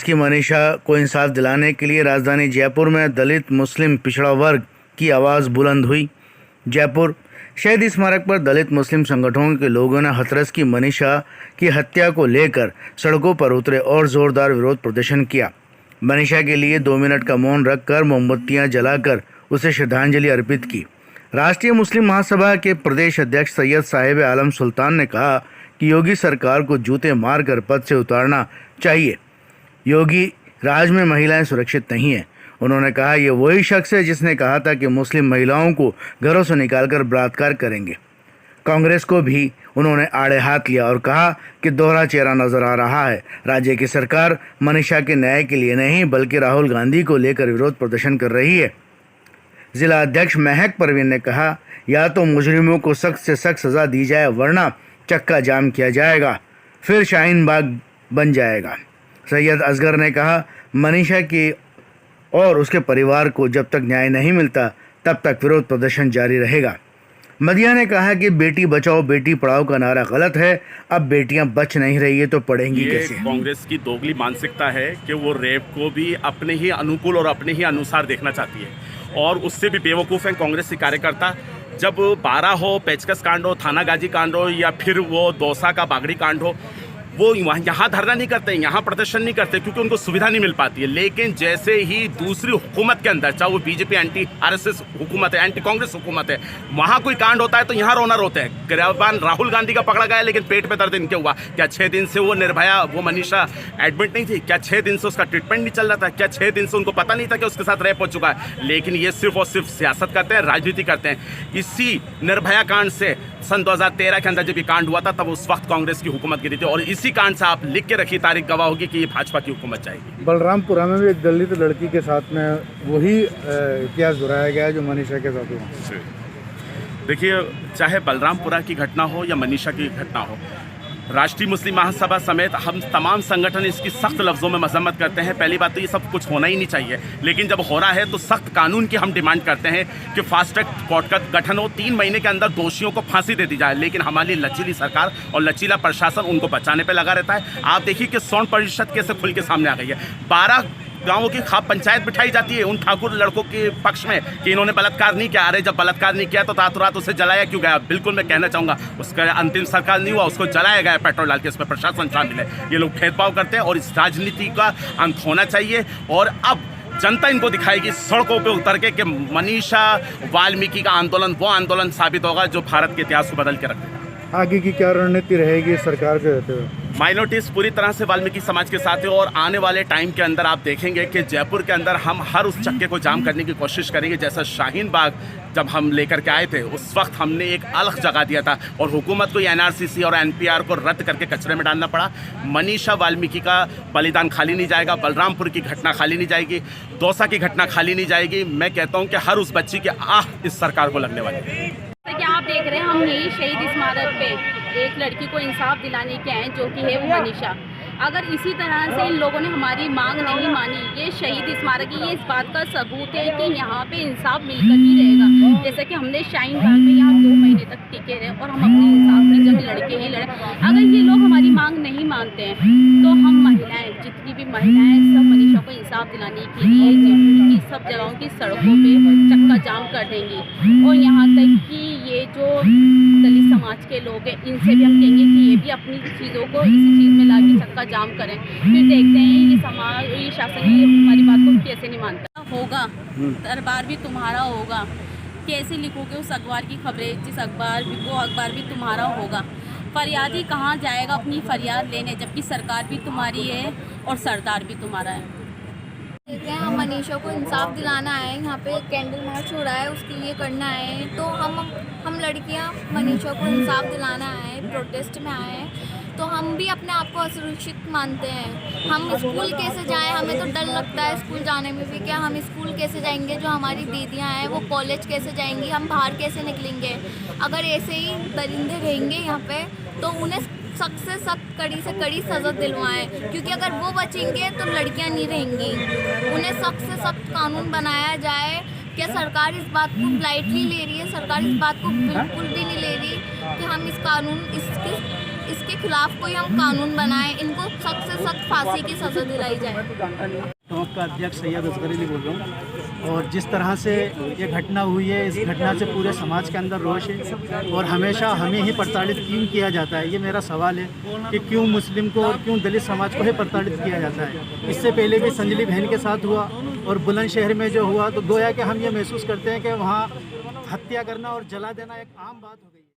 की मनीषा को इंसाफ दिलाने के लिए राजधानी जयपुर में दलित मुस्लिम पिछड़ा वर्ग की आवाज़ बुलंद हुई। जयपुर शहीद स्मारक पर दलित मुस्लिम संगठनों के लोगों ने हाथरस की मनीषा की हत्या को लेकर सड़कों पर उतरे और जोरदार विरोध प्रदर्शन किया। मनीषा के लिए 2 मिनट का मौन रखकर मोमबत्तियां जलाकर उसे श्रद्धांजलि अर्पित की। राष्ट्रीय मुस्लिम महासभा के प्रदेश अध्यक्ष सैयद साहिब आलम सुल्तान ने कहा कि योगी सरकार को जूते मारकर पद से उतारना चाहिए। योगी राज में महिलाएं सुरक्षित नहीं हैं। उन्होंने कहा ये वही शख्स है जिसने कहा था कि मुस्लिम महिलाओं को घरों से निकालकर बलात्कार करेंगे। कांग्रेस को भी उन्होंने आड़े हाथ लिया और कहा कि दोहरा चेहरा नजर आ रहा है। राज्य की सरकार मनीषा के न्याय के लिए नहीं बल्कि राहुल गांधी को लेकर विरोध प्रदर्शन कर रही है। जिला अध्यक्ष महक परवीन ने कहा या तो मुजरिमों को सख्त से सख्त सजा दी जाए वरना चक्का जाम किया जाएगा, फिर शाहीन बाग बन जाएगा। सैयद असगर ने कहा मनीषा की और उसके परिवार को जब तक न्याय नहीं मिलता तब तक विरोध प्रदर्शन जारी रहेगा। मदिया ने कहा कि बेटी बचाओ बेटी पढ़ाओ का नारा गलत है, अब बेटियां बच नहीं रही है तो पढ़ेंगी कैसे। कांग्रेस की दोगली मानसिकता है कि वो रेप को भी अपने ही अनुकूल और अपने ही अनुसार देखना चाहती है और उससे भी बेवकूफ़ हैं कांग्रेस के कार्यकर्ता। जब 12 हो, पेचकस कांड हो, थाना गाजी कांड हो या फिर वो दौसा का बागड़ी कांड हो, वो यहाँ धरना नहीं करते, यहाँ प्रदर्शन नहीं करते क्योंकि उनको सुविधा नहीं मिल पाती है। लेकिन जैसे ही दूसरी हुकूमत के अंदर, चाहे वो बीजेपी एंटी आरएसएस हुकूमत है, एंटी कांग्रेस हुकूमत है, वहाँ कोई कांड होता है तो यहाँ रोना रोते हैं। गिरफ्तार राहुल गांधी का पकड़ा गया लेकिन पेट पे दर्द इनके हुआ। क्या 6 दिन से वो निर्भया, वो मनीषा एडमिट नहीं थी? क्या 6 दिन से उसका ट्रीटमेंट नहीं चल रहा था? क्या 6 दिन से उनको पता नहीं था कि उसके साथ रेप हो चुका है? लेकिन ये सिर्फ और सिर्फ सियासत करते हैं, राजनीति करते हैं। इसी निर्भया कांड से सन 2013 के अंदर जब ये कांड हुआ था तब उस वक्त कांग्रेस की हुकूमत गिरी थी और इसी कांड से आप लिख के रखी तारीख गवाह होगी कि ये भाजपा की हुकूमत जाएगी। बलरामपुरा में भी एक दलित लड़की के साथ में वही इतिहास दोहराया गया है जो मनीषा के साथ हुआ। देखिए, चाहे बलरामपुरा की घटना हो या मनीषा की घटना हो, राष्ट्रीय मुस्लिम महासभा समेत हम तमाम संगठन इसकी सख्त लफ्ज़ों में मजम्मत करते हैं। पहली बात तो ये सब कुछ होना ही नहीं चाहिए, लेकिन जब हो रहा है तो सख्त कानून की हम डिमांड करते हैं कि फास्ट ट्रैक कोर्ट का गठन हो, 3 महीने के अंदर दोषियों को फांसी दे दी जाए। लेकिन हमारी लचीली सरकार और लचीला प्रशासन उनको बचाने पर लगा रहता है। आप देखिए कि स्वर्ण परिषद कैसे खुल के सामने आ गई है। 12 गाँवों की खाप पंचायत बिठाई जाती है उन ठाकुर लड़कों के पक्ष में कि इन्होंने बलात्कार नहीं किया। अरे जब बलात्कार नहीं किया तो रातों रात उसे जलाया क्यों गया? बिल्कुल मैं कहना चाहूँगा उसका अंतिम संस्कार नहीं हुआ, उसको जलाया गया पेट्रोल डाल के। इसमें प्रशासन शामिल है। ये लोग भेदभाव करते हैं और इस राजनीति का अंत होना चाहिए। और अब जनता इनको दिखाएगी सड़कों पे उतर के कि मनीषा वाल्मीकि का आंदोलन वो आंदोलन साबित होगा जो भारत के इतिहास को बदल के रखेगा। आगे की क्या रणनीति रहेगी सरकार के रहते हुए? माइनॉरिटीज़ पूरी तरह से वाल्मीकि समाज के साथ है और आने वाले टाइम के अंदर आप देखेंगे कि जयपुर के अंदर हम हर उस चक्के को जाम करने की कोशिश करेंगे। जैसा शाहीन बाग जब हम लेकर के आए थे उस वक्त हमने एक अलग जगह दिया था और हुकूमत को एनआरसीसी और एनपीआर को रद्द करके कचरे में डालना पड़ा। मनीषा वाल्मीकि का बलिदान खाली नहीं जाएगा, बलरामपुर की घटना खाली नहीं जाएगी, दौसा की घटना खाली नहीं जाएगी। मैं कहता हूँ कि हर उस बच्ची की आह इस सरकार को लगने वाली है। क्या आप देख रहे हैं, हम यही शहीद स्मारक पे एक लड़की को इंसाफ दिलाने के आए जो कि है वो मनीषा। अगर इसी तरह से इन लोगों ने हमारी मांग नहीं मानी, ये शहीद स्मारक ये इस बात का सबूत है कि यहाँ पे इंसाफ मिलकर ही रहेगा। जैसे कि हमने शाहीन बाग में यहाँ 2 महीने तक टिके रहे और हम अपने इंसाफ में जब लड़के ही लड़े। अगर ये लोग हमारी मांग नहीं मानते हैं तो हम महिलाएं, जितनी भी महिलाएं, सब मनीषा को इंसाफ दिलाने के लिए जयपुर की सब जगहों की सड़कों पर चक्का जाम कर देंगे। और यहाँ तक कि ये जो दलित समाज के लोग हैं इनसे भी हम कहेंगे कि ये भी अपनी चीज़ों को इसी चीज़ में ला के चक्का जाम करें। फिर देखते हैं ये समाज, ये शासन ये हमारी बात को कैसे नहीं मानता। होगा दरबार भी तुम्हारा होगा, कैसे लिखोगे उस अखबार की खबरें, जिस अखबार वो अखबार भी तुम्हारा होगा। फरियादी कहाँ जाएगा अपनी फरियाद लेने जबकि सरकार भी तुम्हारी है और सरदार भी तुम्हारा है। हम मनीषा को इंसाफ दिलाना आए, यहाँ पे कैंडल मार्च हो रहा है उसके लिए करना आए। तो हम लड़कियाँ मनीषा को इंसाफ दिलाना आए, प्रोटेस्ट में आए। तो हम भी अपने आप को असुरक्षित मानते हैं। हम स्कूल कैसे जाएं, हमें तो डर लगता है स्कूल जाने में भी। क्या हम स्कूल कैसे जाएंगे? जो हमारी दीदियां हैं वो कॉलेज कैसे जाएंगी? हम बाहर कैसे निकलेंगे? अगर ऐसे ही दरिंदे रहेंगे यहाँ पे तो उन्हें सख्त से सख्त, कड़ी से कड़ी सज़ा दिलवाएं, क्योंकि अगर वो बचेंगे तो लड़कियाँ नहीं रहेंगी। उन्हें सख्त से सख्त कानून बनाया जाए। क्या सरकार इस बात को लाइटली ले रही है? सरकार इस बात को बिल्कुल भी नहीं ले रही कि हम इस कानून इसके खिलाफ कोई हम कानून बनाएं, इनको सख्त से सख्त फांसी की सज़ा दिलाई जाए। टोंक का अध्यक्ष सैयद असगर अली बोल रहा हूँ। और जिस तरह से ये घटना हुई है, इस घटना से पूरे समाज के अंदर रोष है और हमेशा हमें ही प्रताड़ित क्यों किया जाता है, ये मेरा सवाल है कि क्यों मुस्लिम को और क्यों दलित समाज को ही प्रताड़ित किया जाता है। इससे पहले भी संजली बहन के साथ हुआ और बुलंदशहर में जो हुआ, तो गोया कि हम ये महसूस करते हैं कि वहाँ हत्या करना और जला देना एक आम बात हो गई।